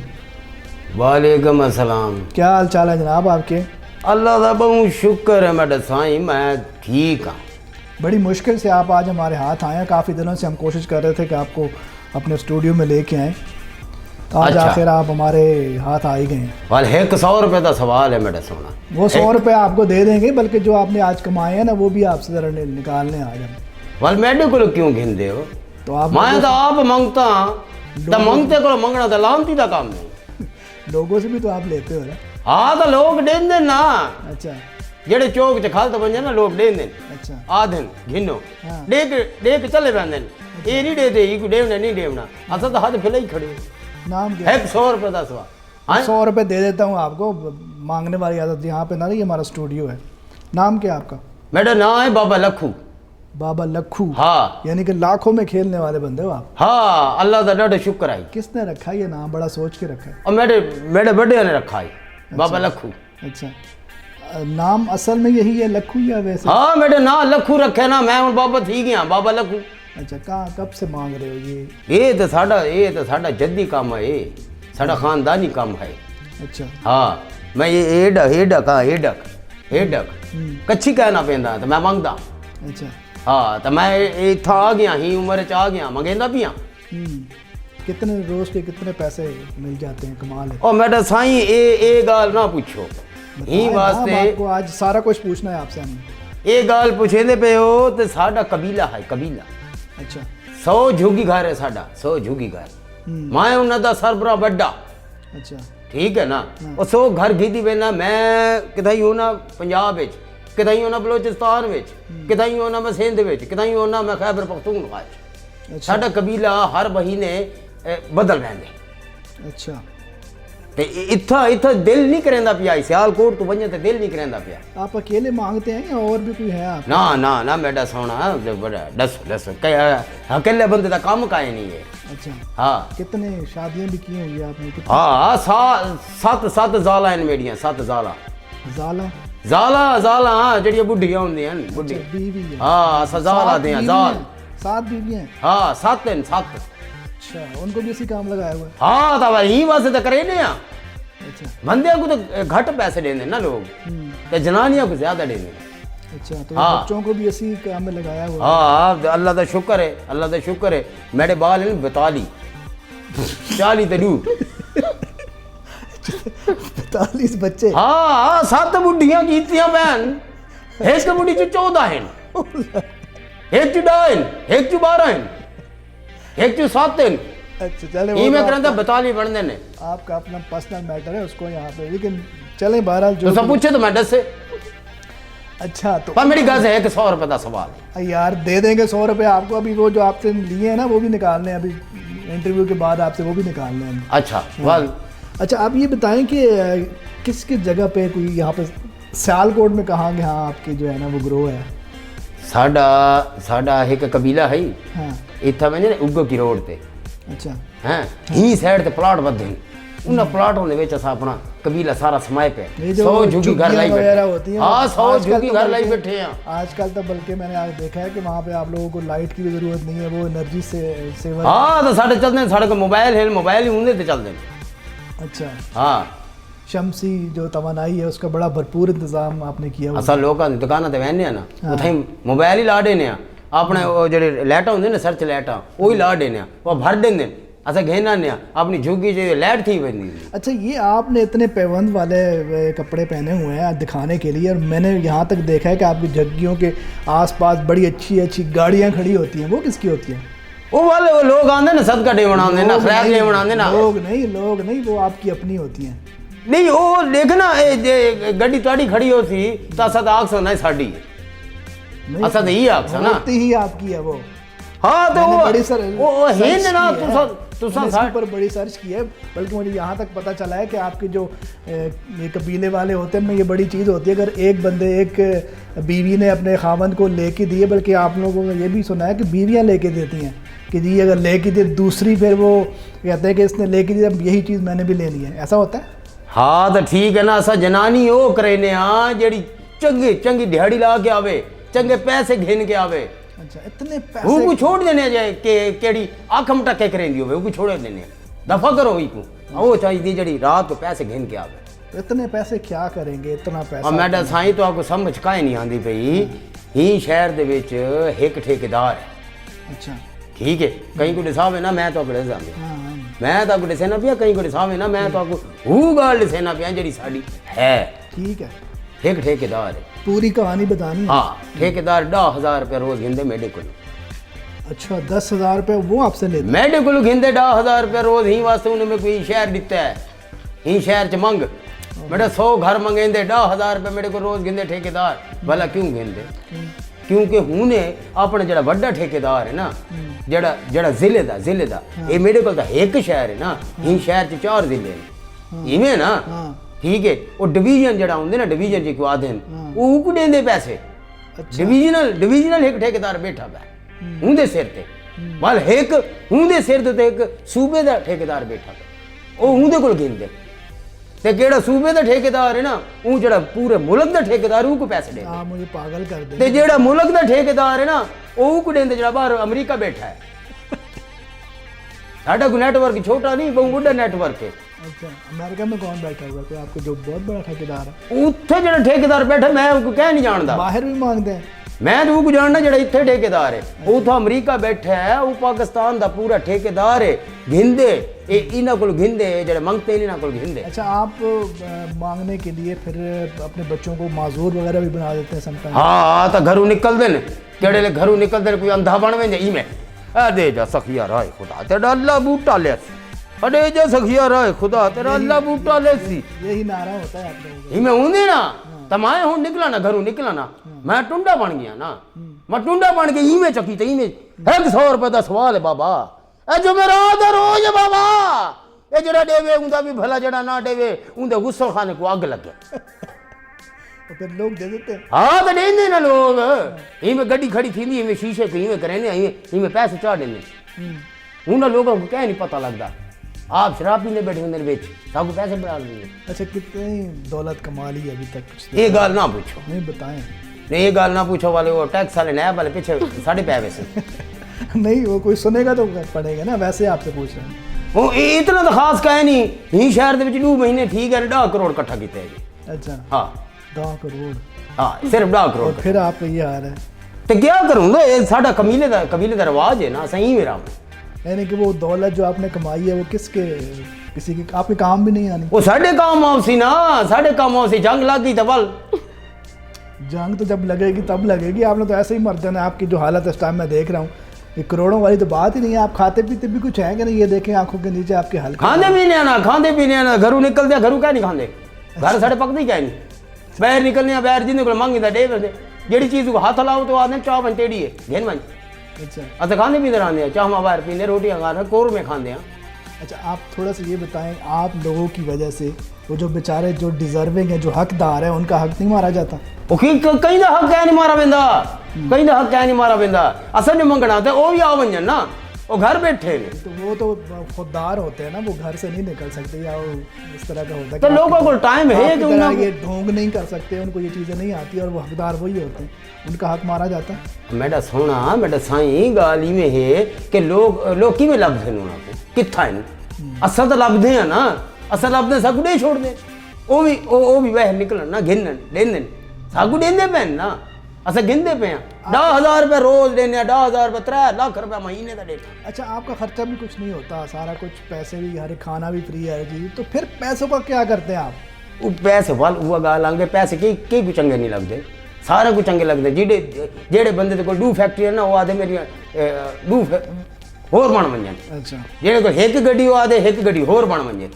वालेकुम अस्सलाम।
क्या हाल चाल है जनाब आपके?
अल्लाह का बहुत शुक्र है मेरे साईं, मैं ठीक हाँ।
बड़ी मुश्किल से आप आज हमारे हाथ आए हैं। काफ़ी दिनों से हम कोशिश कर रहे थे कि आपको अपने स्टूडियो में लेके आएँ, तो आज आखिर आप हमारे हाथ आ ही गए हैं।
वाल 100 रुपये का सवाल है मेरा सोना।
वो 100 रुपये आपको दे देंगे, बल्कि जो आपने आज कमाए हैं ना वो भी आपसे ज़रा निकालने आ जाए।
वाल मेरे को क्यों घिनते हो?
तो आप
मैं तो आप मांगता तो मांगते को मंगना तो लानती का काम नहीं।
लोगों से भी तो आप लेते हो ना?
हाँ, तो लोग देन देन ना।
अच्छा,
जेड़े चौक च खाल तो बन जाए ना लोग देन देन।
अच्छा,
आ दिन घिनो देख चले पैंदे ये नहीं देते, ये देवना नहीं देवना, असा तो हाथ फिर ही खड़े।
नाम क्या?
100 रुपये का सवाल।
100 रुपये दे देता हूँ आपको, मांगने वाली आदत यहाँ पे ना रही। हमारा स्टूडियो है। नाम क्या आपका?
मेरा नाम है बाबा लखू।
बाबा लखू?
हाँ।
यानी कि लाखों में खेलने वाले बंदे हो आप।
हाँ, अल्लाह का डाढ़ा शुक्र है।
किसने रखा ये नाम? बड़ा सोच के रखा है।
और मेरे बड़े ने रखा है बाबा लखू।
अच्छा, नाम असल में यही है लखू या वैसे?
हाँ, मेरे नाम लखू रखे ना, मैं हूँ बाबा थी गया बाबा लखू।
अच्छा, कहाँ कब से मांग रहे हो ये?
ये तो साडा जद्दी काम है, ये साडा खानदानी काम है।
अच्छा।
हाँ, मैं ये एडक कच्ची कहना पैंदा तो मैं मांगदा।
अच्छा।
हाँ, तो मैं इतना आ गया ही उम्र च आ गया मंगेंदा भी हाँ।
कितने रोज के कितने पैसे मिल जाते हैं? कमाल है।
और मेरा साईं ए गाल ना पूछो ही वास्ते।
आपको आज सारा कुछ पूछना है आपसे हमने।
ये गाल पूछेंदे पे हो तो साडा कबीला है, कबीला।
अच्छा।
100 झुगी घर है साडा, 100 झुगी घर। मैं उन्हों का सरबरा बड़ा।
अच्छा,
ठीक है ना। और 100 घर घीती वेना, मैं कितई होना पंजाब विच, कितई होना बलोचिस्तान विच, कितई होना मैं सिंध विच, कितई होना मैं खैबर पख्तूनख्वा विच। साडा कबीला हर महीने बदल रहे।
अच्छा।
ते इत्था दिल नहीं करेंदा पिया, सियालकोट तो वने ते दिल नहीं करेंदा पिया।
आप अकेले मांगते हैं या और भी कोई है आप?
ना ना ना मेरा सोना बड़ा दस अकेले बंदे का काम काहे नहीं है।
अच्छा।
हाँ।
कितने शादियां भी की होंगी आपने?
हाँ, 7 जाला इन मेरियां, 7 जाला।
जाला?
ਜ਼ਾਲਾ ਜ਼ਾਲਾ ਜਿਹੜੀਆਂ ਬੁੱਢੀਆਂ ਹੁੰਦੀਆਂ ਨੇ ਬੁੱਢੀ
बीवी है।
ਹਾਂ ਅਸਾਂ ਜ਼ਾਲ ਆਦੇ ਆ ਜ਼ਾਲ
7 बीवियां हैं।
ਹਾਂ 7 ਨੇ 7
अच्छा, उनको भी इसी काम लगाया हुआ है।
ਹਾਂ ਤਾਂ ਵਹੀ ਵਾਸਤੇ ਤਾਂ ਕਰੇ ਨੇ ਆ
अच्छा
ਬੰਦਿਆਂ को तो घट पैसे देने ना लोग तो जनानियों को ज्यादा देने
अच्छा, तो
हाँ।
बच्चों को भी इसी काम में लगाया हुआ है।
हाँ अल्लाह का शुक्र है, अल्लाह का शुक्र है। मेरे बाल हैं 42 40 तो दूर
45 बच्चे।
हाँ 7 बुढ़ियां कीतियां बहन एक बुढ़ी च 14 हैं, एक च 10 हैं, एक च 12 हैं, एक च 7 हैं।
अच्छा चले,
ये मैं करता 42 बनने ने।
आपका अपना पर्सनल मैटर है उसको यहाँ पे, लेकिन चले बहरहाल जो
तो सब पूछे तो मैं दस से।
अच्छा तो
पर मेरी गज है कि 100 रुपए का सवाल
यार दे देंगे 100 रुपए आपको। अभी वो जो आपसे लिए हैं ना वो भी निकालने हैं, अभी इंटरव्यू के बाद आपसे वो भी निकालने हैं।
अच्छा वाल
अच्छा, आप ये बताएं कि किस किस जगह पे कोई यहाँ पे सियालकोट में कहाँ के हाँ आपके जो है ना वो ग्रो है?
साडा साडा एक कबीला है
हाँ
इतना मैंने उग्गो की रोड ते
अच्छा
हैं ही साइड ते प्लाट बदे उन प्लाटों दे विच असा अपना कबीला सारा समाए पे
ये जो
100 झुग्गी घर लाई
वगैरह
बैठे
होती हैं,
हाँ 100
आजकल
झुग्गी
तो
घर लाई
बल्कि-
बैठे हैं
आजकल तो बल्कि मैंने आज देखा है कि वहाँ पे आप लोगों को लाइट की भी जरूरत नहीं है, वो एनर्जी से सेवर।
हाँ तो साढ़े चलते हैं साढ़े को मोबाइल है, मोबाइल ही उन्हें ते चलते हैं।
अच्छा,
हाँ
शमसी जो तवानाई है उसका बड़ा भरपूर इंतजाम आपने किया हुआ है।
असा लोग दुकाना ते वहने ना
हाँ।
उथे मोबाइल ही ला देने आ अपने वो जेडे लाइटा होंदे ना सर्च लाइटा वो ही ला देने आ वो भर देंदे असा घेना ने अपनी झुग्गी जे लाइट थी वेंदी।
अच्छा, ये आपने इतने पैबंद वाले कपड़े पहने हुए हैं दिखाने के लिए, और मैंने यहाँ तक देखा है कि आपकी झुग्गियों के आसपास बड़ी अच्छी अच्छी गाड़ियाँ खड़ी होती हैं, वो किसकी होती हैं?
वो वाले वो लोग आंदे ना सदका डे बनांदे ना खैर डे बनांदे ना
लोग नहीं वो आपकी अपनी होती हैं।
नहीं वो देखना ए जे गड्डी ताड़ी खड़ी होती तो असा तो आख ना साडी
नहीं,
असा तो ही आख ना
होती ही आपकी है वो।
हाँ तो
मैंने
वो
बड़ी
वो
सर्च
है ना
की है।
तुसा
मैंने इसके ऊपर बड़ी सर्च की है, बल्कि मुझे यहाँ तक पता चला है कि आपके जो ये कबीले वाले होते हैं, में ये बड़ी चीज़ होती है अगर एक बंदे एक बीवी ने अपने खामन को लेके दिए, बल्कि आप लोगों को ये भी सुना है कि बीवियाँ लेके देती हैं कि जी अगर लेके दे दूसरी, फिर वो कहते हैं कि इसने लेके दी अब यही चीज़ मैंने भी लेनी है, ऐसा होता है?
हाँ तो ठीक है ना असा जनानी वो करे ने हाँ जेड़ी चंगी चंगी दिहाड़ी ला के आवे चंगे पैसे घेन के आवे।
अच्छा, इतने
वो
पैसे
को छोड़ देने जाए के केड़ी आँख मटके करेंदी होवे वो को छोड़ देने दफा करो ही को वो चाहिए जेड़ी रात को पैसे घेन के आवे।
इतने पैसे क्या करेंगे इतना पैसा?
और मैडम साईं तो आपको समझ काहे नहीं आंदी पई ही शहर दे विच एक ठेकेदार है।
अच्छा
ठीक है कहीं को हिसाब है ना मैं तो आपको दस दांगी मैं तो आपको दसेना पिया कहीं को हिसाब है ना मैं तो आपको वो गल दसेना पिया जेड़ी साडी है।
ठीक है,
एक ठेकेदार है
पूरी कहानी बतानी है।
हाँ ठेकेदार 10,000 रुपया रोज गिनते मेरे को।
अच्छा, 10,000 रुपये वो आपसे लेते हैं?
मेरे को गिनते 10,000 रुपया रोज ही वास्ते उन्हें में कोई शहर दिता है ही शहर च मंग बेटा 100 घर मंगेंदे 10,000 रुपया मेरे को रोज गिनते ठेकेदार भला क्यों गिनते? क्योंकि हुने अपना जड़ा बड़ा ठेकेदार है ना जड़ा जड़ा जिले दा ये मेरे को एक शहर है ना ही शहर च 4 जिले हैं इवें ना ठीक है वो डिवीजन जड़ा होंदे ना डिवीजन जी को आदे वो को देंदे पैसे। डिवीजनल एक ठेकेदार बैठा है उनके सिर ते वाल एक उनके सिर ते एक सूबे दा ठेकेदार बैठा है वो उनके कोल गिनदे ते केड़ा सूबे दा ठेकेदार है ना वो जड़ा पूरे मुल्क दा ठेकेदार वो को पैसे दे
आप मुझे पागल कर दे।
ते जेड़ा मुल्क दा ठेकेदार है ना वो को देंदे जड़ा बाहर अमेरिका बैठा है। साडा को नेटवर्क छोटा नहीं बहुत बड़ा नेटवर्क है।
अच्छा, अमेरिका में कौन बैठा हुआ? कोई आपको जो बहुत बड़ा ठेकेदार है?
उत्थे जड़ा ठेकेदार बैठा मैं उनको कह नहीं जानदा
बाहर भी मांगते हैं?
मैं तो वो जानना जड़ा इत्थे ठेकेदार है वो तो अमेरिका बैठा है वो पाकिस्तान दा पूरा ठेकेदार है गिंदे ए इना कोल गिंदे जड़े मंगते इना कोल गिंदे।
अच्छा, आप मांगने के लिए फिर अपने बच्चों को माजूर वगैरह भी बना देते हैं समटाइम?
हाँ तो घरों निकलते ने केड़े ले घरों निकलते कोई अंधा बन वे ई में दे जा सखिया राय खुदा तेरा अल्लाह बूटा ले अरे जा सखिया राय खुदा तेरा अल्लाह बूटा ले सी
यही नारा होता है आप लोगों का?
ही में ऊंदे ना तमाए हूं निकला ना घरों निकला ना मैं टुंडा बन गया ना मैं टुंडा बन के ई में चकी ते ई में 100 रुपए का सवाल है बाबा ए जो मेरा आधा रोज है बाबा ए जड़ा देवे उंदा भी भला जड़ा ना देवे उंदे गुस्सा खाने को आग लगे
तो फिर लोग दे देते हैं?
हाँ तो देंदे ना लोग ई में गड्डी खड़ी थी ई में शीशे को ई में करेंगे ई में पैसे चाड़ देंगे उन लोगों को क्या नहीं पता लगता आप शराब पीने बैठे होंगे बेच सबको पैसे बढ़ा लेंगे।
अच्छा कितनी दौलत कमा ली अभी तक? कुछ
ये गाल ना पूछो,
नहीं बताएं।
नहीं ये गाल ना पूछो वाले वो टैक्स वाले नया वाले पीछे साढ़े पै वैसे
नहीं वो कोई सुनेगा तो पड़ेगा ना, वैसे आपसे पूछ रहे हैं।
वो इतना तो खास कहे नहीं, ही शहर के 2 महीने ठीक है 10 करोड़ इकट्ठा किया है जी।
अच्छा
हाँ
10 करोड़?
हाँ सिर्फ 10 करोड़।
फिर आप ये आ रहा है
तो क्या करूँगा, ये साढ़ा कबीले का रिवाज है ना, सही मेरा।
यानी कि वो दौलत जो आपने कमाई है वो किसके, किसी के आपके काम भी नहीं आनी?
वो साढ़े काम आवसी ना, साढ़े काम आवसी। जंग लग गई तो बल
जंग तो जब लगेगी तब लगेगी, आपने तो ऐसे ही मर जाना। आपकी जो हालत इस टाइम मैं देख रहा हूँ, ये करोड़ों वाली तो बात ही नहीं है। आप खाते पीते भी कुछ है कि नहीं? ये देखें आंखों के नीचे आपके हल्के
खाते पीने ना, खाते पीने ना, घरों निकल दिया घरों क्या नहीं खाते, घर साढ़े पकते क्या नहीं, बाहर निकलने बाहर जिन्हें को मांगी दे जेड़ी चीज़ को हाथ लाओ तो आदमी चाह बन टेढ़ी है घेन बन।
अच्छा
अस खाने पीते रहते हैं, चाह बाहर पीने रोटियाँ खा रहे कोर में खाते हैं।
अच्छा आप थोड़ा सा ये बताएं, आप लोगों की वजह से वो जो बेचारे जो डिजर्विंग है, जो हकदार है, उनका हक नहीं मारा जाता?
कहीं का हक क्या नहीं मारा वेंदा, कहीं का हक क्या नहीं मारा वेंदा। असल जो मंगना होता है वो भी आओ वंजन ना, वो घर बैठे हैं।
तो वो तो खुददार होते हैं ना, वो घर से नहीं निकल सकते या वो इस तरह का होता है।
तो लोगों को टाइम है जो
ये ढोंग नहीं कर सकते, उनको ये चीज़ें नहीं आती और वो हकदार वही होते हैं, उनका हक मारा जाता है।
मेरा सोना मेरा साई गाली में है कि लोग किमें लभदे हैं उनको कित्था है असल तो लभदे हैं ना, असल लभदे सगुडे छोड़ दे वो भी बाहर निकलन ना गिनन लेन सागु देंदे पे ना, असा गिनते पे 10,000 रुपये रोज देने, 10,000 रुपये 3 लाख रुपये महीने का देना।
अच्छा आपका खर्चा भी कुछ नहीं होता, सारा कुछ पैसे भी, हर खाना भी फ्री है जी, तो फिर पैसों का क्या करते हैं आप?
वो पैसे वाल हुआ गाल आंगे पैसे के कुछ चंगे नहीं लगते, सारा कुछ चंगे लगते। जेड़े बंदे को 2 फैक्ट्री है ना वो आधे मेरी 2 होर बन वंजन।
अच्छा
जेड़े को 1 गड्डी वो आधे 1 गड्डी होर बन वंजे,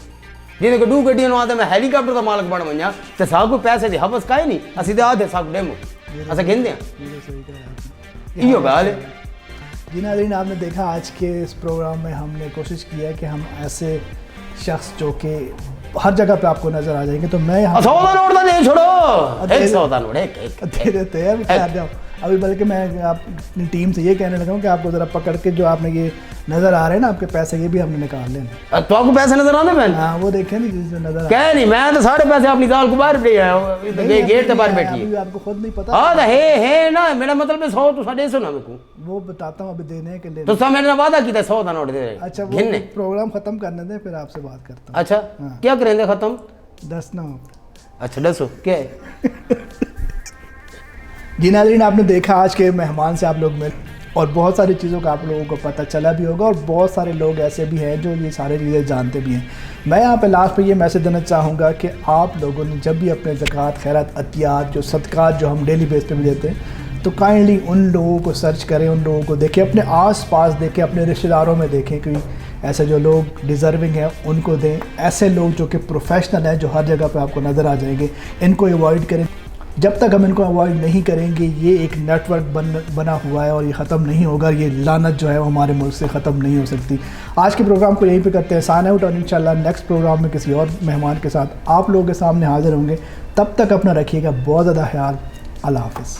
जिन्हें को 2 गड्डियां आधे मैं हेलीकॉप्टर का मालक बन वंजा। तो सब को पैसे दी हवस का ही नहीं, असी तो आधे सब डेमो असा गिनते हैं। यो गाल है
जी। नाज़रीन आपने देखा आज के इस प्रोग्राम में हमने कोशिश की है कि हम ऐसे शख्स जो कि हर जगह पे आपको नजर आ जाएंगे, तो मैं यहाँ
100 नोट दे छोड़ो, 100 नोट
दे देते हैं अभी, बल्कि मैं अपनी टीम से ये कहने लगा हूँ कि आपको ज़रा पकड़ के जो आपने ये नज़र आ रहे हैं ना आपके पैसे, ये भी हमने निकाल लेना।
तो आपको पैसे नजर आते हैं?
हाँ वो देखें नहीं जिससे नजर
क्या नहीं, मैं तो साढ़े पैसे अपनी दाल को बाहर गेट से बाहर बैठी है,
आपको खुद नहीं पता।
हाँ है ना, मेरा मतलब 100 तो 150 ना मेरे को
वो बताता हूँ अभी देने के लिए।
तो सब मैंने वादा किया 100 का नोट दे।
अच्छा वो प्रोग्राम खत्म करने दें फिर आपसे बात करता हूँ।
अच्छा क्या करेंगे खत्म?
10 ना।
अच्छा 10 क्या है?
जी नाज़रीन आपने देखा आज के मेहमान से आप लोग मिल और बहुत सारी चीज़ों का आप लोगों को पता चला भी होगा, और बहुत सारे लोग ऐसे भी हैं जो ये सारी चीज़ें जानते भी हैं। मैं यहाँ पे लास्ट पे ये मैसेज देना चाहूँगा कि आप लोगों ने जब भी अपने ज़कात, खैरात, अतियात, जो सदक़ात जो हम डेली बेस पे भी देते हैं, तो काइंडली उन लोगों को सर्च करें, उन लोगों को देखें, अपने आस-पास देखें, अपने रिश्तेदारों में देखें कि ऐसे जो लोग डिज़र्विंग हैं उनको दें। ऐसे लोग जो कि प्रोफेशनल हैं, जो हर जगह पे आपको नज़र आ जाएंगे, इनको अवॉइड करें। जब तक हम इनको अवॉइड नहीं करेंगे ये एक नेटवर्क बना हुआ है और ये ख़त्म नहीं होगा। ये लानत जो है वो हमारे मुल्क से ख़त्म नहीं हो सकती। आज के प्रोग्राम को यहीं पे करते हैं साइन आउट, और इंशाल्लाह नेक्स्ट प्रोग्राम में किसी और मेहमान के साथ आप लोगों के सामने हाज़िर होंगे। तब तक अपना रखिएगा बहुत ज़्यादा ख्याल। अल्लाह हाफ़िज़।